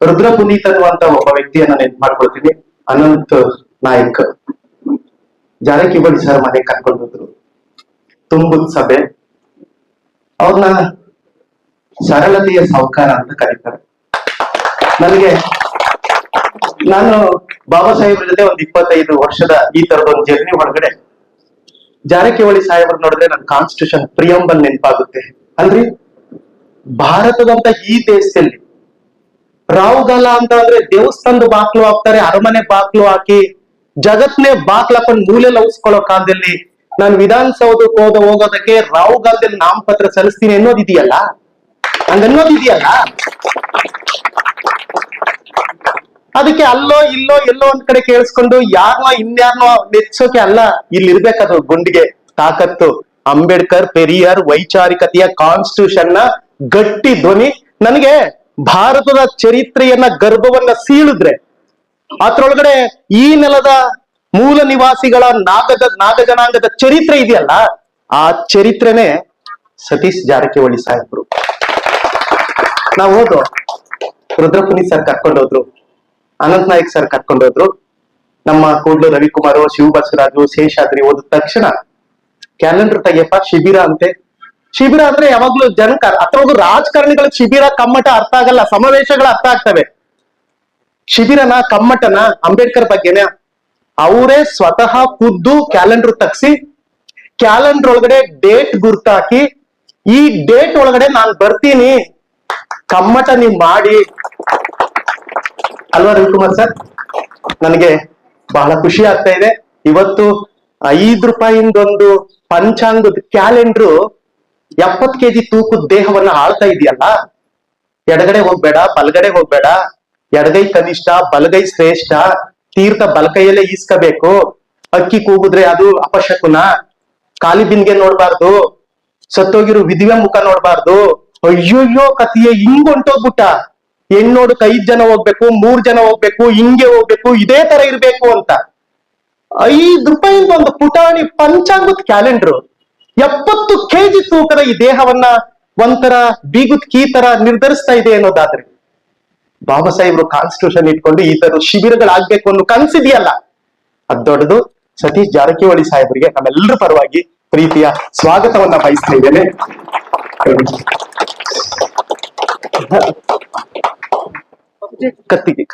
ರುದ್ರ ಪುನೀತ್ ಅನ್ನುವಂತ ಒಬ್ಬ ವ್ಯಕ್ತಿಯನ್ನ ನೆನ್ಪು ಮಾಡ್ಕೊಳ್ತೀನಿ. ಅನಂತ್ ನಾಯಕ್ ಜಾರಕಿಹೊಳಿ ಸರ್ ಮನೆ ಕರ್ಕೊಂಡು ಹೋದ್ರು, ತುಂಬುದ್ ಸಭೆ. ಅವ್ರನ್ನ ಸರಳತೆಯ ಸಾಹುಕಾರ ಅಂತ ಕರೀತಾರೆ. ನಾನು ಬಾಬಾ ಸಾಹೇಬ್ರ ಜೊತೆ ಒಂದ್ 25 ವರ್ಷದ ಈ ತರದ ಒಂದು ಜರ್ನಿ ಒಳಗಡೆ ಜಾರಕಿಹೊಳಿ ಸಾಹೇಬ್ರ ನೋಡಿದ್ರೆ ನನ್ ಕಾನ್ಸ್ಟಿಟ್ಯೂಷನ್ ಪ್ರಿಯಂಬಲ್ ನೆನಪಾಗುತ್ತೆ. ಅಲ್ರಿ, ಭಾರತದಂತ ಈ ದೇಶದಲ್ಲಿ ರಾವುಗಾಲ ಅಂತ ಅಂದ್ರೆ ದೇವಸ್ಥಾನದ ಬಾಕ್ಲು ಹಾಕ್ತಾರೆ, ಅರಮನೆ ಬಾಕ್ಲು ಹಾಕಿ ಜಗತ್ನೇ ಬಾಕ್ಲು ಹಾಕೊಂಡು ಮೂಲೆಯಲ್ಲಿ ಔಸ್ಕೊಳ್ಳೋ ಕಾಲದಲ್ಲಿ ನಾನು ವಿಧಾನಸೌಧಕ್ಕೆ ಹೋಗೋದಕ್ಕೆ ರಾವುಗಾಲದಲ್ಲಿ ನಾಮಪತ್ರ ಸಲ್ಲಿಸ್ತೀನಿ ಅನ್ನೋದಿದೆಯಲ್ಲ, ಹಂಗನ್ನೋದಿದೆಯಲ್ಲ, ಅದಕ್ಕೆ ಅಲ್ಲೋ ಇಲ್ಲೋ ಎಲ್ಲೋ ಒಂದ್ ಕಡೆ ಕೇಳಿಸ್ಕೊಂಡು ಯಾರನ್ನೋ ಇನ್ಯಾರನೋ ನೆಚ್ಚೋಕೆ ಅಲ್ಲ, ಇಲ್ಲಿ ಇರ್ಬೇಕದು ಗುಂಡಿಗೆ ತಾಕತ್ತು. ಅಂಬೇಡ್ಕರ್ ಪೆರಿಯಾರ್ ವೈಚಾರಿಕತೆಯ ಕಾನ್ಸ್ಟಿಟ್ಯೂಷನ್ ನ ಗಟ್ಟಿ ಧ್ವನಿ. ನನಗೆ ಭಾರತದ ಚರಿತ್ರೆಯನ್ನ ಗರ್ಭವನ್ನ ಸೀಳಿದ್ರೆ ಅದ್ರೊಳಗಡೆ ಈ ನೆಲದ ಮೂಲ ನಿವಾಸಿಗಳ ನಾಗ ಜನಾಂಗದ ಚರಿತ್ರೆ ಇದೆಯಲ್ಲ, ಆ ಚರಿತ್ರೆನೇ ಸತೀಶ್ ಜಾರಕಿಹೊಳಿ ಸಾಹೇಬ್ರು. ನಾವು ಹೋದ್ರು, ರುದ್ರ ಪುನೀತ್ ಸರ್ ಕರ್ಕೊಂಡೋದ್ರು, ಅನಂತ್ ನಾಯಕ್ ಸರ್ ಕರ್ಕೊಂಡೋದ್ರು, ನಮ್ಮ ಕೂಡ್ಲು ರವಿಕುಮಾರ್, ಶಿವ ಬಸವರಾಜು, ಶೇಷಾದ್ರಿ ಹೋದ ತಕ್ಷಣ ಕ್ಯಾಲೆಂಡರ್ ತೆಗಿಯಪ್ಪ ಶಿಬಿರ ಅಂತೆ. ಶಿಬಿರ ಅಂದ್ರೆ ಯಾವಾಗ್ಲೂ ಜನಕ ಅಥವಾ ರಾಜಕಾರಣಿಗಳ ಶಿಬಿರ ಕಮ್ಮಟ ಅರ್ಥ ಆಗಲ್ಲ, ಸಮಾವೇಶಗಳು ಅರ್ಥ ಆಗ್ತವೆ. ಶಿಬಿರನ ಕಮ್ಮಟನ ಅಂಬೇಡ್ಕರ್ ಬಗ್ಗೆನೆ ಅವರೇ ಸ್ವತಃ ಖುದ್ದು ಕ್ಯಾಲೆಂಡರ್ ತಗ್ಸಿ ಕ್ಯಾಲೆಂಡರ್ ಒಳಗಡೆ ಡೇಟ್ ಗುರ್ತಾಕಿ, ಈ ಡೇಟ್ ಒಳಗಡೆ ನಾನ್ ಬರ್ತೀನಿ ಕಮ್ಮಟ ನೀವ್ ಮಾಡಿ. ಅಲ್ವಾ ರವಿಕುಮಾರ್ ಸರ್? ನನಗೆ ಬಹಳ ಖುಷಿ ಆಗ್ತಾ ಇದೆ. ಇವತ್ತು 5 ರೂಪಾಯಿಂದೊಂದು ಪಂಚಾಂಗದ ಕ್ಯಾಲೆಂಡ್ರು 70 kg ತೂಕದ ದೇಹವನ್ನ ಆಳ್ತಾ ಇದೆಯಲ್ಲ. ಎಡಗಡೆ ಹೋಗ್ಬೇಡ, ಬಲಗಡೆ ಹೋಗ್ಬೇಡ, ಎಡಗೈ ಕನಿಷ್ಠ ಬಲಗೈ ಶ್ರೇಷ್ಠ, ತೀರ್ಥ ಬಲಕೈಯಲ್ಲೇ ಈಸ್ಕಬೇಕು, ಅಕ್ಕಿ ಕೂಗಿದ್ರೆ ಅದು ಅಪಶಕುನ, ಖಾಲಿ ಬಿನ್ಗೆ ನೋಡ್ಬಾರ್ದು, ಸತ್ತೋಗಿರೋ ವಿಧಿವೆ ಮುಖ ನೋಡ್ಬಾರ್ದು. ಅಯ್ಯೋಯ್ಯೋ ಕತಿಯೇ ಹಿಂಗ್ ಹೊಂಟೋಗ್ಬಿಟ್ಟ, ಹೆಣ್ಣೋಡಕ್ 5 ಜನ ಹೋಗ್ಬೇಕು, 3 ಜನ ಹೋಗ್ಬೇಕು, ಹಿಂಗೆ ಹೋಗ್ಬೇಕು, ಇದೇ ತರ ಇರ್ಬೇಕು ಅಂತ 5 ರೂಪಾಯಿಂದ ಒಂದು ಪುಟಾಣಿ ಪಂಚಾಂಗದ ಕ್ಯಾಲೆಂಡರ್ 70 kg ತೂಕದ ಈ ದೇಹವನ್ನ ಒಂಥರ ಬೀಗುತ್ ಕೀ ತರ ನಿರ್ಧರಿಸ್ತಾ ಇದೆ ಅನ್ನೋದಾದ್ರೆ, ಬಾಬಾ ಸಾಹೇಬ್ರು ಕಾನ್ಸ್ಟಿಟ್ಯೂಷನ್ ಇಟ್ಕೊಂಡು ಈ ತರ ಶಿಬಿರಗಳಾಗ್ಬೇಕು ಅನ್ನೋ ಕನ್ಸಿದೆಯಲ್ಲ, ಅದ್ ದೊಡ್ಡದು. ಸತೀಶ್ ಜಾರಕಿಹೊಳಿ ಸಾಹೇಬರಿಗೆ ನಮ್ಮೆಲ್ಲರ ಪರವಾಗಿ ಪ್ರೀತಿಯ ಸ್ವಾಗತವನ್ನ ಬಯಸ್ತಾ ಇದ್ದೇನೆ. ಕತ್ತಿಗೆ